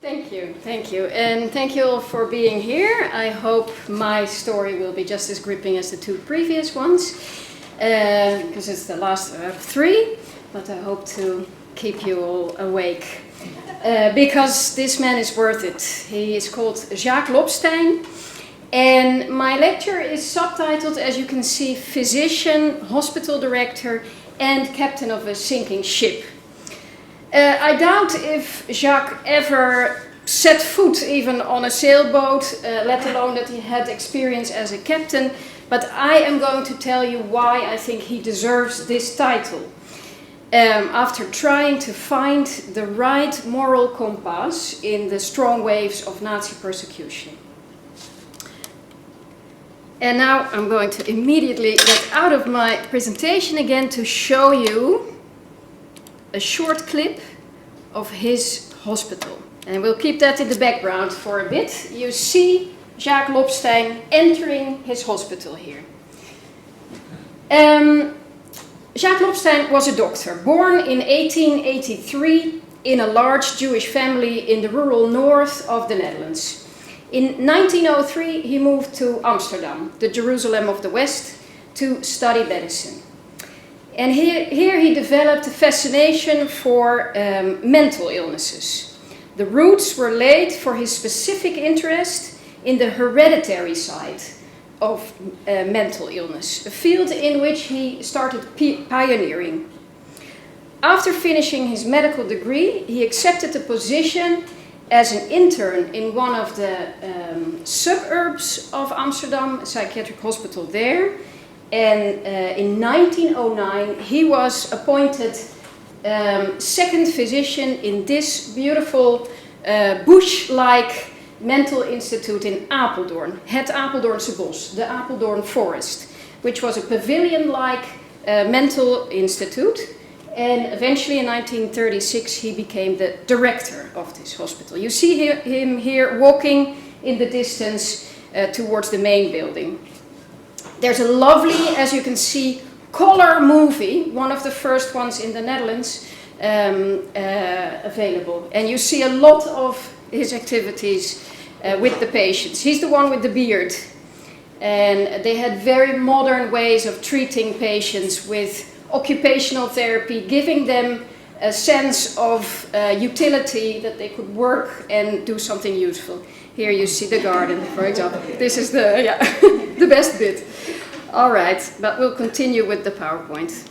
Thank you. And thank you all for being here. I hope my story will be just as gripping as the two previous ones, because it's the last of three, but I hope to keep you all awake, because this man is worth it. He is called Jacques Lobstein, and my lecture is subtitled, as you can see, Physician, Hospital Director, and Captain of a Sinking Ship. I doubt if Jacques ever set foot even on a sailboat, let alone that he had experience as a captain, but I am going to tell you why I think he deserves this title. After trying to find the right moral compass in the strong waves of Nazi persecution. And now I'm going to immediately get out of my presentation again to show you a short clip of his hospital. And we'll keep that in the background for a bit. You see Jacques Lobstein entering his hospital here. Jacques Lobstein was a doctor, born in 1883 in a large Jewish family in the rural north of the Netherlands. In 1903 he moved to Amsterdam, the Jerusalem of the West, to study medicine. And here he developed a fascination for mental illnesses. The roots were laid for his specific interest in the hereditary side of mental illness, a field in which he started pioneering. After finishing his medical degree, he accepted a position as an intern in one of the suburbs of Amsterdam, a psychiatric hospital there. And in 1909 he was appointed second physician in this beautiful bush-like mental institute in Apeldoorn, Het Apeldoornse Bos, the Apeldoorn Forest, which was a pavilion-like mental institute. And eventually in 1936 he became the director of this hospital. You see him here walking in the distance towards the main building. There's a lovely, as you can see, color movie, one of the first ones in the Netherlands, available. And you see a lot of his activities with the patients. He's the one with the beard. And they had very modern ways of treating patients with occupational therapy, giving them a sense of utility, that they could work and do something useful. Here you see the garden, for example. This is the, the best bit. All right, but we'll continue with the PowerPoint.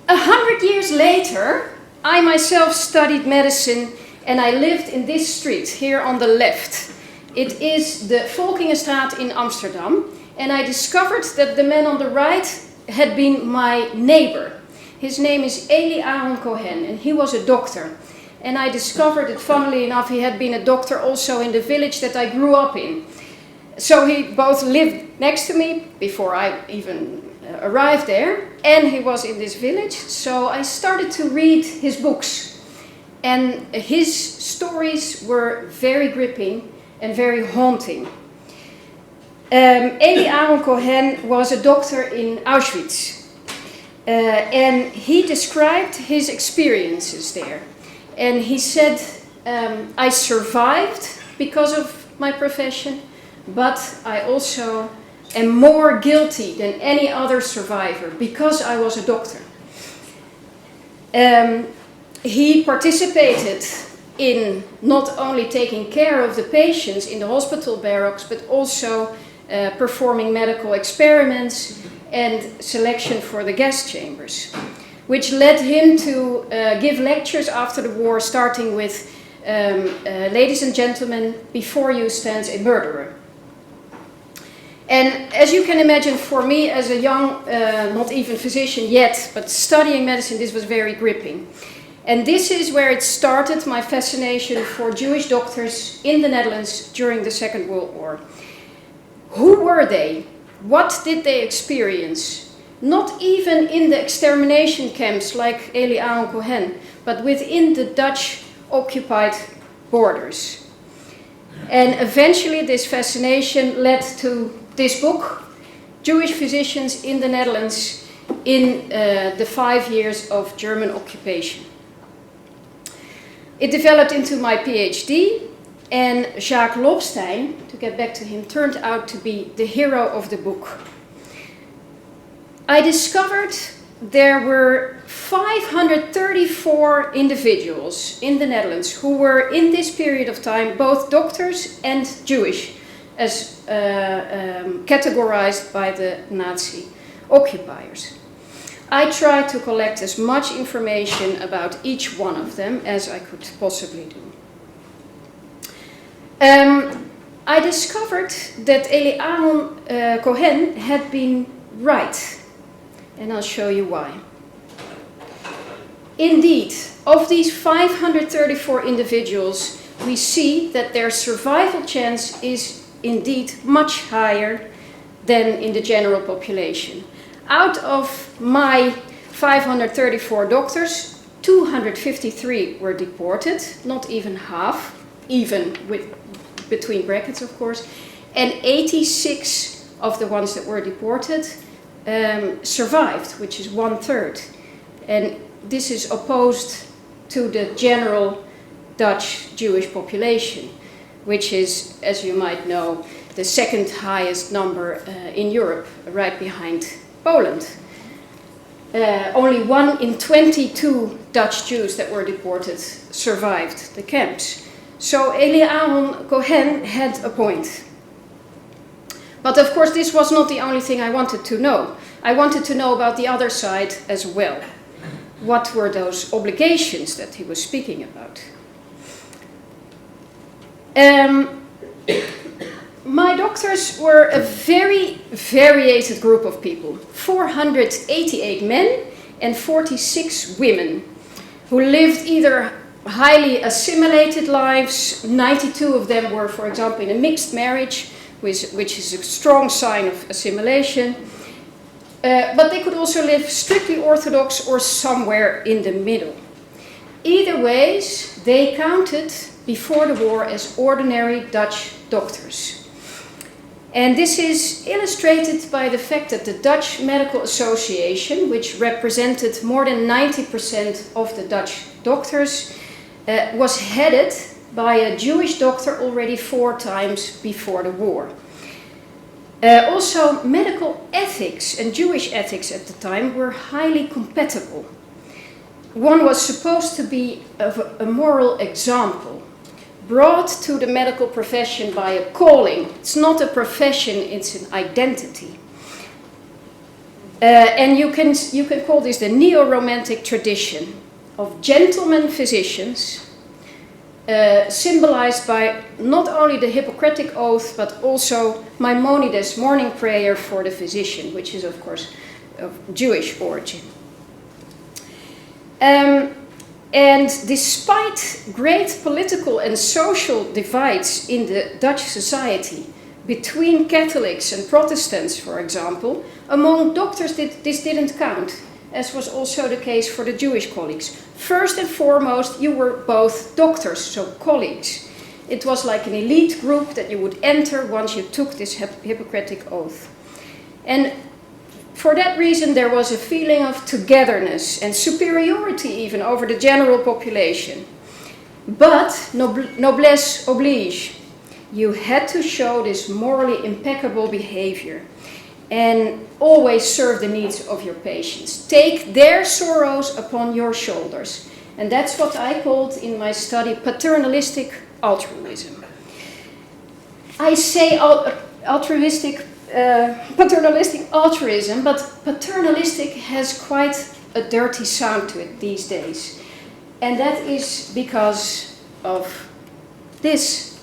100 years later, I myself studied medicine and I lived in this street here on the left. It is the Volkingenstraat in Amsterdam, and I discovered that the man on the right had been my neighbor. His name is Eli Aaron Cohen, and he was a doctor. And I discovered that, funnily enough, he had been a doctor also in the village that I grew up in. So he both lived next to me before I even arrived there, and he was in this village. So I started to read his books, and his stories were very gripping and very haunting. Eli Aaron Cohen was a doctor in Auschwitz, and he described his experiences there. And he said, I survived because of my profession, but I also am more guilty than any other survivor because I was a doctor. He participated in not only taking care of the patients in the hospital barracks, but also performing medical experiments and selection for the gas chambers, which led him to give lectures after the war, starting with ladies and gentlemen, before you stands a murderer. And as you can imagine, for me as a young, not even physician yet, but studying medicine, this was very gripping. And this is where it started, my fascination for Jewish doctors in the Netherlands during the Second World War. Who were they? What did they experience? Not even in the extermination camps like Eli Aaron Cohen, but within the Dutch occupied borders. And eventually this fascination led to this book, Jewish Physicians in the Netherlands in the 5 years of German occupation. It developed into my PhD, And Jacques Lobstein, to get back to him, turned out to be the hero of the book. I discovered there were 534 individuals in the Netherlands who were in this period of time both doctors and Jewish, as categorized by the Nazi occupiers. I tried to collect as much information about each one of them as I could possibly do. I discovered that Eli Aaron Cohen had been right, and I'll show you why. Indeed, of these 534 individuals, we see that their survival chance is indeed much higher than in the general population. Out of my 534 doctors, 253 were deported, not even half, even with between brackets of course, and 86 of the ones that were deported survived, which is 1/3. And this is opposed to the general Dutch Jewish population, which is, as you might know, the second highest number in Europe, right behind Poland. Only 1 in 22 Dutch Jews that were deported survived the camps. So Eli Aaron Cohen had a point. But of course this was not the only thing I wanted to know. I wanted to know about the other side as well. What were those obligations that he was speaking about? My doctors were a very varied group of people. 488 men and 46 women who lived either highly assimilated lives. 92 of them were, for example, in a mixed marriage, which is a strong sign of assimilation. But they could also live strictly Orthodox or somewhere in the middle. Either ways, they counted before the war as ordinary Dutch doctors. And this is illustrated by the fact that the Dutch Medical Association, which represented more than 90% of the Dutch doctors, was headed by a Jewish doctor already 4 times before the war. Also, medical ethics and Jewish ethics at the time were highly compatible. One was supposed to be a moral example, brought to the medical profession by a calling. It's not a profession, it's an identity. And you can call this the neo-romantic tradition of gentlemen physicians, symbolized by not only the Hippocratic Oath, but also Maimonides' morning prayer for the physician, which is of course of Jewish origin. And despite great political and social divides in the Dutch society, between Catholics and Protestants, for example, among doctors this didn't count, as was also the case for the Jewish colleagues. First and foremost, you were both doctors, so colleagues. It was like an elite group that you would enter once you took this Hippocratic Oath. And for that reason, there was a feeling of togetherness and superiority even over the general population. But noblesse oblige. You had to show this morally impeccable behavior and always serve the needs of your patients. Take their sorrows upon your shoulders. And that's what I called in my study paternalistic altruism. I say paternalistic altruism, but paternalistic has quite a dirty sound to it these days. And that is because of this.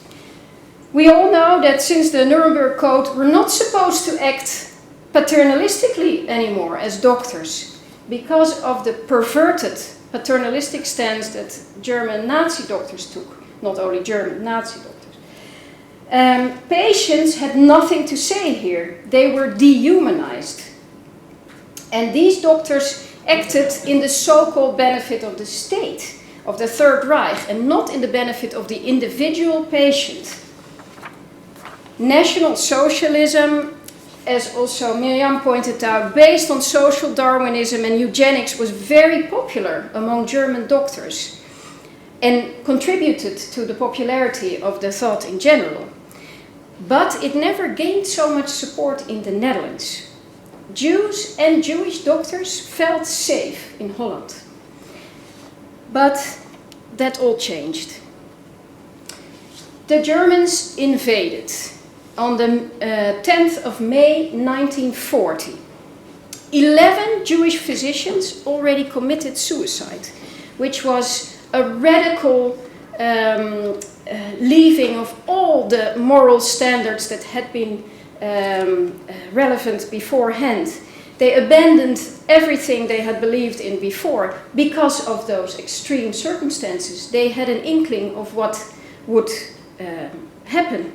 We all know that since the Nuremberg Code, we're not supposed to act paternalistically anymore as doctors because of the perverted paternalistic stance that German Nazi doctors took, not only German Nazi doctors. Patients had nothing to say here. They were dehumanized. And these doctors acted in the so-called benefit of the state, of the Third Reich, and not in the benefit of the individual patient. National Socialism, as also Miriam pointed out, based on social Darwinism and eugenics, was very popular among German doctors. and contributed to the popularity of the thought in general. But it never gained so much support in the Netherlands. Jews and Jewish doctors felt safe in Holland. But that all changed. The Germans invaded on the 10th of May 1940. 11 Jewish physicians already committed suicide, which was a radical leaving of all the moral standards that had been relevant beforehand. They abandoned everything they had believed in before because of those extreme circumstances. They had an inkling of what would happen.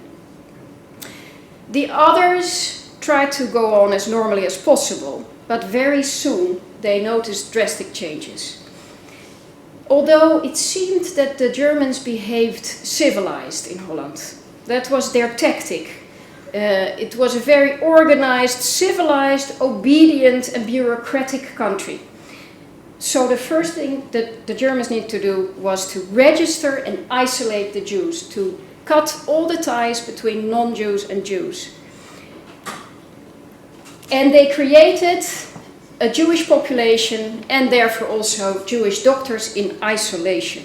The others tried to go on as normally as possible, but very soon they noticed drastic changes. Although it seemed that the Germans behaved civilized in Holland. That was their tactic. It was a very organized, civilized, obedient and bureaucratic country. So the first thing that the Germans needed to do was to register and isolate the Jews, to cut all the ties between non-Jews and Jews. And they created a Jewish population and therefore also Jewish doctors in isolation.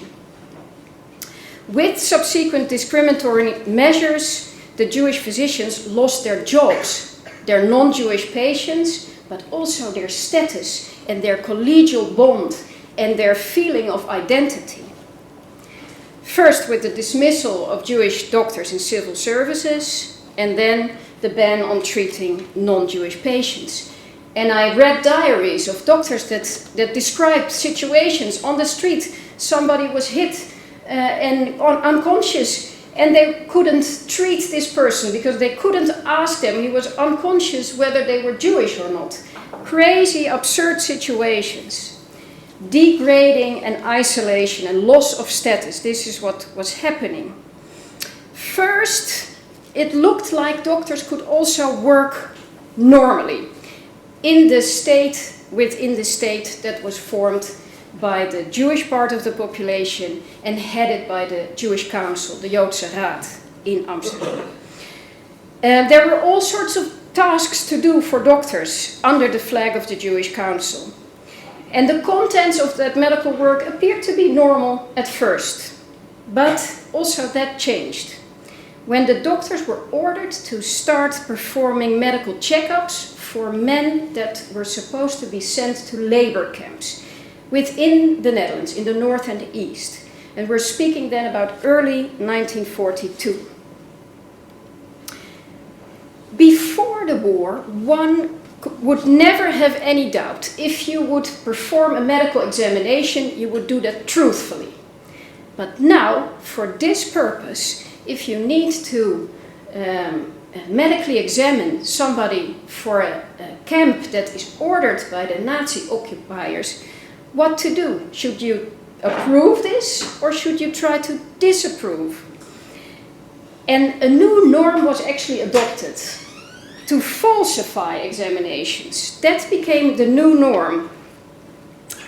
With subsequent discriminatory measures, the Jewish physicians lost their jobs, their non-Jewish patients, but also their status and their collegial bond and their feeling of identity. First with the dismissal of Jewish doctors in civil services, and then the ban on treating non-Jewish patients. And I read diaries of doctors that described situations on the street. Somebody was hit and unconscious, and they couldn't treat this person because they couldn't ask them, he was unconscious, whether they were Jewish or not. Crazy, absurd situations. Degrading and isolation and loss of status. This is what was happening. First, it looked like doctors could also work normally in the state, within the state that was formed by the Jewish part of the population and headed by the Jewish Council, the Joodse Raad in Amsterdam. There were all sorts of tasks to do for doctors under the flag of the Jewish Council. And the contents of that medical work appeared to be normal at first, but also that changed when the doctors were ordered to start performing medical checkups for men that were supposed to be sent to labor camps within the Netherlands, in the north and the east. And we're speaking then about early 1942. Before the war, one would never have any doubt. If you would perform a medical examination, you would do that truthfully. But now, for this purpose, if you need to medically examine somebody for a camp that is ordered by the Nazi occupiers, what to do? Should you approve this or should you try to disapprove? And a new norm was actually adopted to falsify examinations. That became the new norm.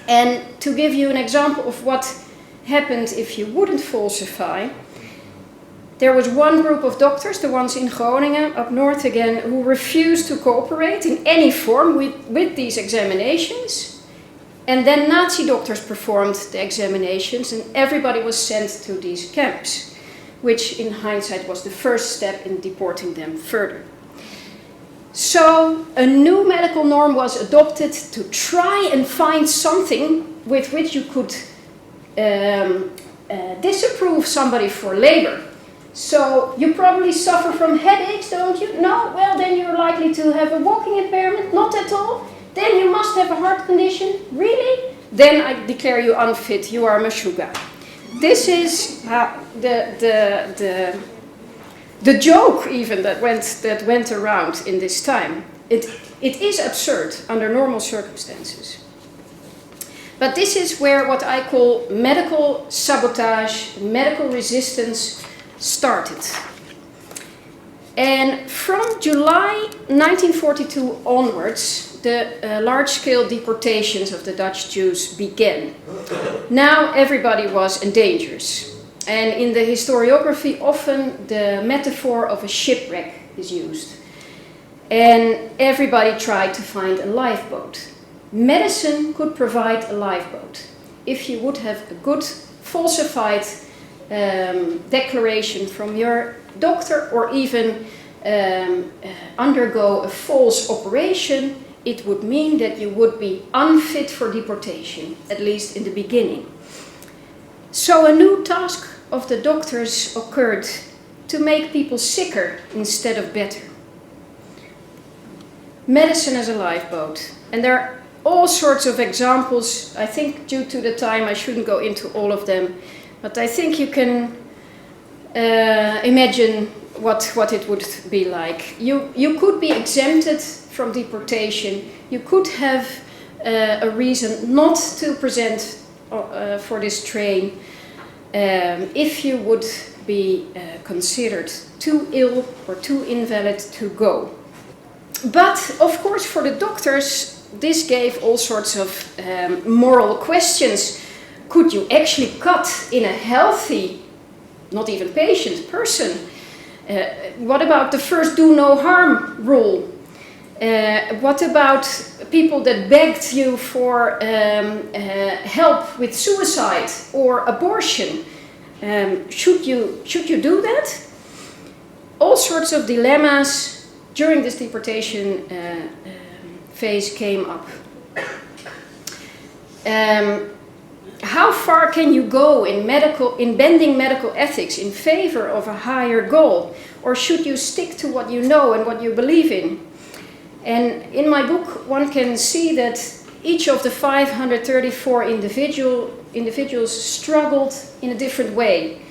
And to give you an example of what happened if you wouldn't falsify, there was one group of doctors, the ones in Groningen, up north again, who refused to cooperate in any form with these examinations. And then Nazi doctors performed the examinations and everybody was sent to these camps, which in hindsight was the first step in deporting them further. So a new medical norm was adopted to try and find something with which you could disapprove somebody for labor. So you probably suffer from headaches, don't you? No? Well, then you're likely to have a walking impairment. Not at all. Then you must have a heart condition. Really? Then I declare you unfit. You are a Meshuggah. This is the joke even that went around in this time. It is absurd under normal circumstances. But this is where what I call medical sabotage, medical resistance started. And from July 1942 onwards, the large-scale deportations of the Dutch Jews began. Now everybody was endangered. And in the historiography, often the metaphor of a shipwreck is used. And everybody tried to find a lifeboat. Medicine could provide a lifeboat. If you would have a good falsified declaration from your doctor, or even undergo a false operation, it would mean that you would be unfit for deportation, at least in the beginning. So a new task of the doctors occurred to make people sicker instead of better. Medicine as a lifeboat. And there are all sorts of examples. I think due to the time I shouldn't go into all of them, but I think you can imagine what it would be like. You could be exempted from deportation. You could have a reason not to present for this train if you would be considered too ill or too invalid to go. But of course for the doctors this gave all sorts of moral questions. Could you actually cut in a healthy, not even patient, person? What about the first do no harm rule? What about people that begged you for help with suicide or abortion? Should you do that? All sorts of dilemmas during this deportation phase came up. How far can you go in bending medical ethics in favor of a higher goal? Or should you stick to what you know and what you believe in? And in my book, one can see that each of the 534 individuals struggled in a different way.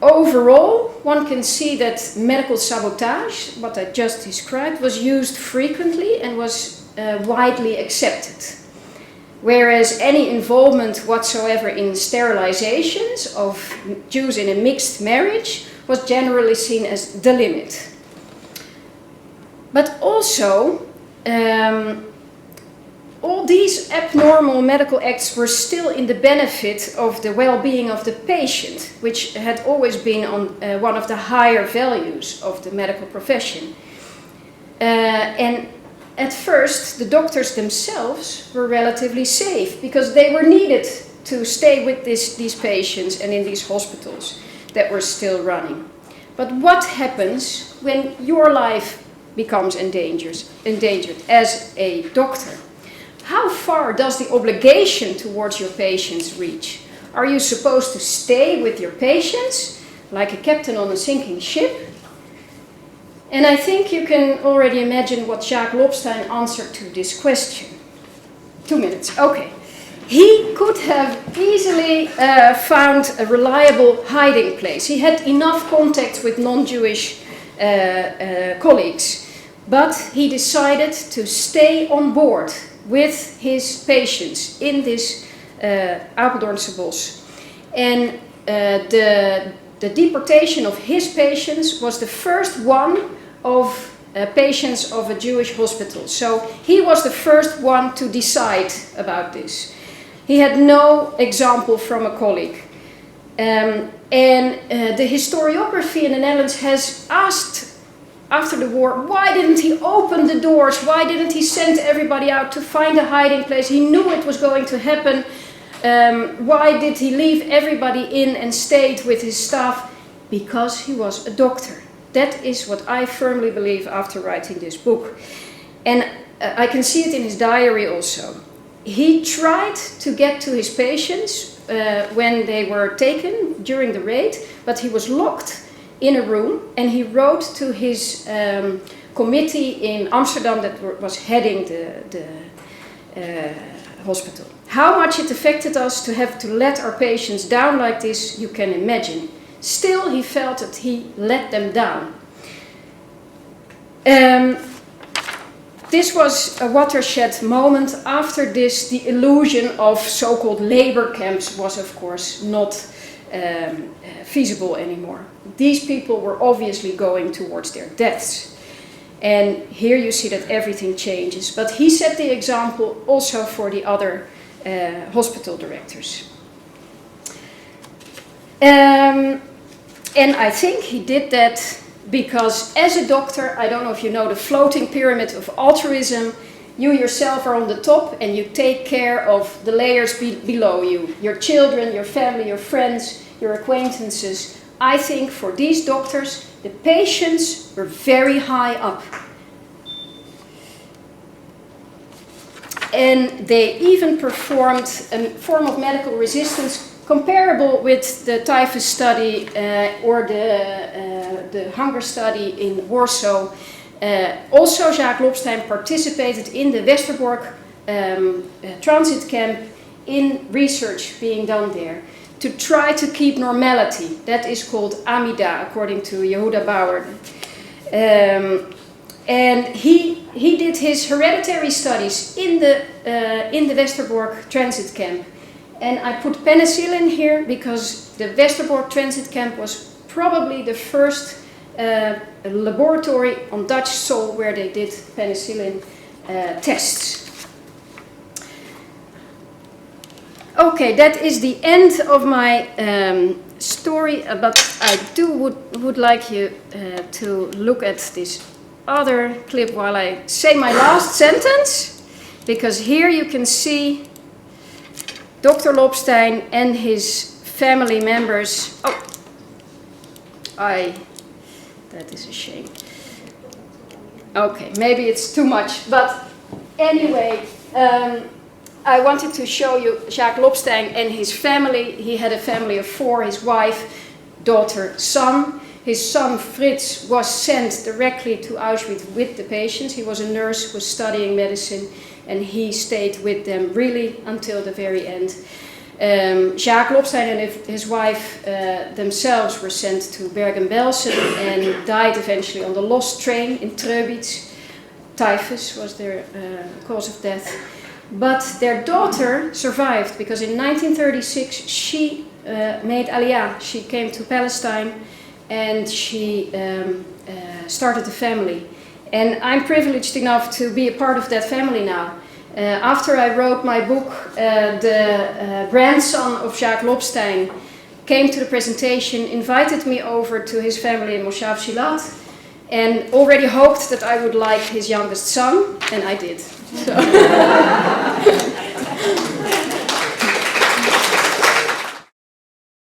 Overall, one can see that medical sabotage, what I just described, was used frequently and was widely accepted. Whereas any involvement whatsoever in sterilizations of Jews in a mixed marriage was generally seen as the limit. But also, all these abnormal medical acts were still in the benefit of the well-being of the patient, which had always been on one of the higher values of the medical profession. And at first, the doctors themselves were relatively safe because they were needed to stay with these patients and in these hospitals that were still running. But what happens when your life becomes endangered as a doctor? How far does the obligation towards your patients reach? Are you supposed to stay with your patients like a captain on a sinking ship? And I think you can already imagine what Jacques Lobstein answered to this question. 2 minutes, okay. He could have easily found a reliable hiding place. He had enough contact with non-Jewish colleagues, but he decided to stay on board with his patients in this Apeldoornse bos. And the deportation of his patients was the first one of patients of a Jewish hospital. So he was the first one to decide about this. He had no example from a colleague. And the historiography in the Netherlands has asked after the war, why didn't he open the doors? Why didn't he send everybody out to find a hiding place? He knew it was going to happen. Why did he leave everybody in and stayed with his staff? Because he was a doctor. That is what I firmly believe after writing this book. And I can see it in his diary also. He tried to get to his patients when they were taken during the raid, but he was locked in a room, and he wrote to his committee in Amsterdam that was heading the hospital. How much it affected us to have to let our patients down like this, you can imagine. Still, he felt that he let them down. This was a watershed moment. After this, the illusion of so-called labor camps was, of course, not feasible anymore. These people were obviously going towards their deaths. And here you see that everything changes. But he set the example also for the other hospital directors. And I think he did that because as a doctor, I don't know if you know the floating pyramid of altruism, you yourself are on the top and you take care of the layers below you. Your children, your family, your friends, your acquaintances. I think for these doctors, the patients were very high up. And they even performed a form of medical resistance comparable with the typhus study or the hunger study in Warsaw. Also, Jacques Lobstein participated in the Westerbork transit camp in research being done there to try to keep normality. That is called Amida, according to Yehuda Bauer. And he did his hereditary studies in the Westerbork transit camp. And I put penicillin here because the Westerbork transit camp was probably the first laboratory on Dutch soil where they did penicillin tests. Okay, that is the end of my story, but I would like you to look at this other clip while I say my last sentence, because here you can see Dr. Lobstein and his family members. Oh, that is a shame. Okay, maybe it's too much, but anyway, I wanted to show you Jacques Lobstein and his family. He had a family of 4, his wife, daughter, son. His son Fritz was sent directly to Auschwitz with the patients. He was a nurse, was studying medicine, and he stayed with them really until the very end. Jacques Lobstein and his wife themselves were sent to Bergen-Belsen and died eventually on the lost train in Treubitz. Typhus was their cause of death. But their daughter survived because in 1936 she made Aliyah. She came to Palestine and she started a family. And I'm privileged enough to be a part of that family now. After I wrote my book, the grandson of Jacques Lobstein came to the presentation, invited me over to his family in Moshav Shilat, and already hoped that I would like his youngest son, and I did. So